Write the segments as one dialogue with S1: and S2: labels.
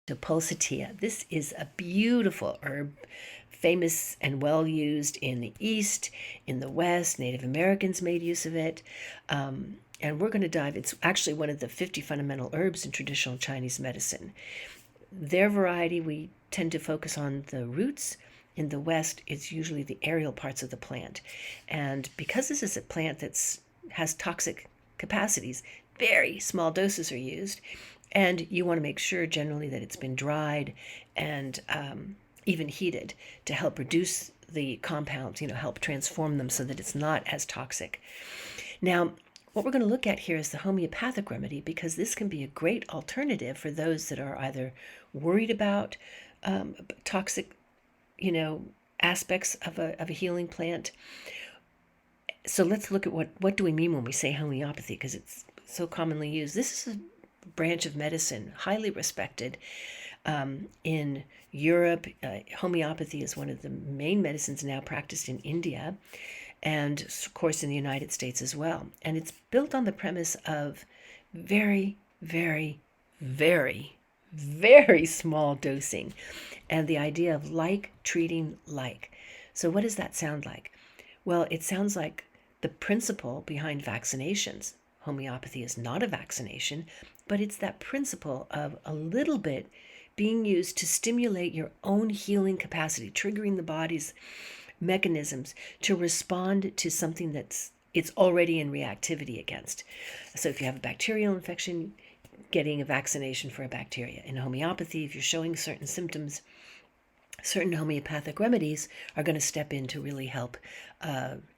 S1: to Pulsatilla. This is a beautiful herb, famous and well used in the East, in the West. Native Americans made use of it. And we're going to dive, it's actually one of the 50 fundamental herbs in traditional Chinese medicine. Their variety, we tend to focus on the roots. In the West, it's usually the aerial parts of the plant. And because this is a plant that has toxic capacities, very small doses are used. And you want to make sure generally that it's been dried and even heated to help reduce the compounds, help transform them so that it's not as toxic. Now, what we're going to look at here is the homeopathic remedy, because this can be a great alternative for those that are either worried about toxic, aspects of a healing plant. So let's look at what do we mean when we say homeopathy, because it's so commonly used. This is a branch of medicine, highly respected in Europe. Homeopathy is one of the main medicines now practiced in India, and of course in the United States as well. And it's built on the premise of very, very, very, very small dosing, and the idea of like treating like. So what does that sound like? Well, it sounds like the principle behind vaccinations. Homeopathy is not a vaccination, but it's that principle of a little bit being used to stimulate your own healing capacity, triggering the body's mechanisms to respond to something it's already in reactivity against. So if you have a bacterial infection, getting a vaccination for a bacteria. In homeopathy, if you're showing certain symptoms, certain homeopathic remedies are going to step in to really help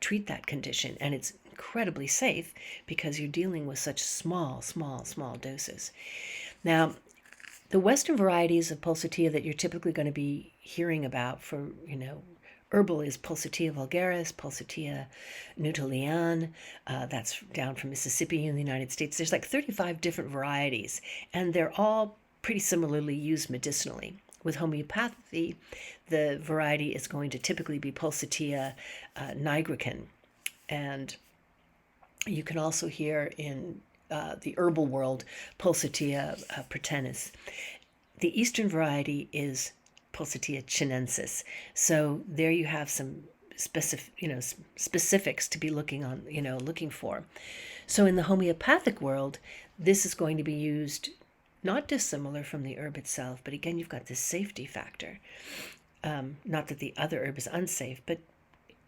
S1: treat that condition. And it's incredibly safe because you're dealing with such small doses. Now, the Western varieties of Pulsatilla that you're typically going to be hearing about for, herbal is Pulsatilla vulgaris, Pulsatilla nuttallii. That's down from Mississippi in the United States. There's like 35 different varieties, and they're all pretty similarly used medicinally. With homeopathy, the variety is going to typically be Pulsatilla nigricans. And you can also hear in the herbal world Pulsatilla pratensis. The Eastern variety is Pulsatilla chinensis. So there you have some specifics to be looking for. So in the homeopathic world, this is going to be used not dissimilar from the herb itself, but again, you've got this safety factor. Not that the other herb is unsafe, but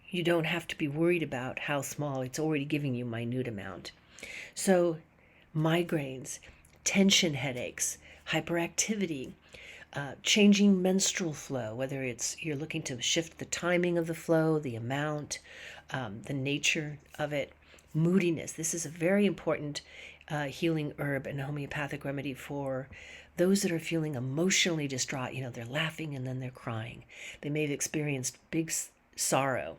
S1: you don't have to be worried about how small. It's already giving you minute amount. So migraines, tension headaches, hyperactivity, changing menstrual flow, whether you're looking to shift the timing of the flow, the amount, the nature of it, moodiness. This is a very important healing herb and homeopathic remedy for those that are feeling emotionally distraught. They're laughing and then they're crying. They may have experienced big sorrow,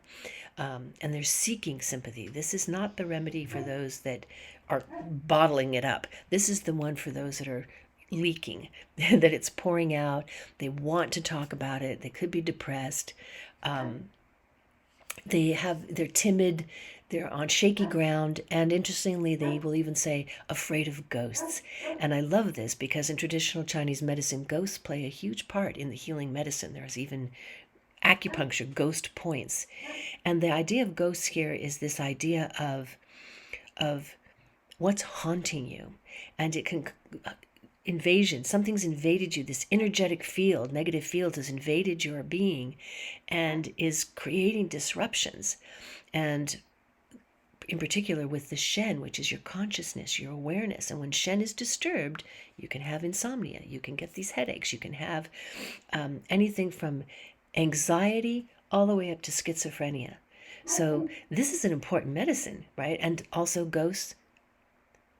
S1: and they're seeking sympathy. This is not the remedy for those that are bottling it up. This is the one for those that are leaking, that it's pouring out. They want to talk about it. They could be depressed. They're timid. They're on shaky ground, and interestingly, they will even say afraid of ghosts. And I love this because in traditional Chinese medicine, ghosts play a huge part in the healing medicine. There's even acupuncture ghost points. And the idea of ghosts here is this idea of what's haunting you. And it can invasion, something's invaded you. This energetic field, negative field, has invaded your being and is creating disruptions. And in particular with the Shen, which is your consciousness, your awareness. And when Shen is disturbed, you can have insomnia, you can get these headaches, you can have anything from anxiety all the way up to schizophrenia. So this is an important medicine, right? And also ghosts,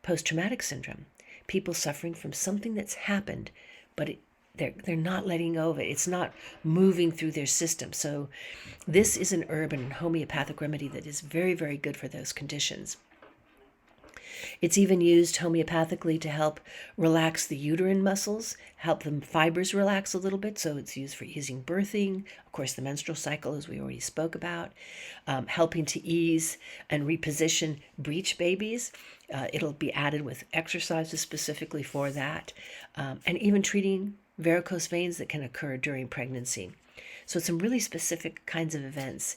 S1: post-traumatic syndrome, people suffering from something that's happened, but they're not letting go of it. It's not moving through their system. So this is an herb and homeopathic remedy that is very, very good for those conditions. It's even used homeopathically to help relax the uterine muscles, help the fibers relax a little bit. So it's used for easing birthing, of course, the menstrual cycle, as we already spoke about, helping to ease and reposition breech babies. It'll be added with exercises specifically for that, and even treating varicose veins that can occur during pregnancy. So it's some really specific kinds of events.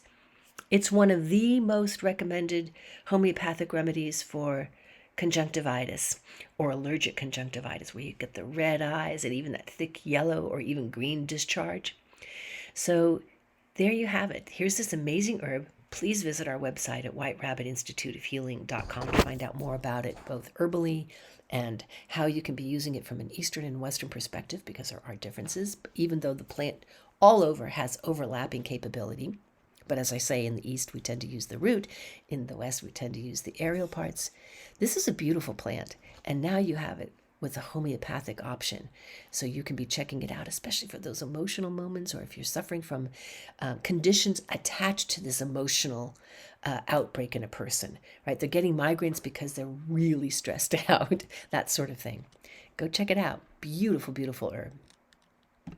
S1: It's one of the most recommended homeopathic remedies for conjunctivitis or allergic conjunctivitis, where you get the red eyes and even that thick yellow or even green discharge. So there you have it. Here's this amazing herb. Please visit our website at whiterabbitinstituteofhealing.com to find out more about it, both herbally and how you can be using it from an Eastern and Western perspective, because there are differences, even though the plant all over has overlapping capability. But as I say, in the East, we tend to use the root. In the West, we tend to use the aerial parts. This is a beautiful plant, and now you have it with a homeopathic option. So you can be checking it out, especially for those emotional moments, or if you're suffering from conditions attached to this emotional outbreak in a person, right? They're getting migraines because they're really stressed out, that sort of thing. Go check it out. Beautiful, beautiful herb.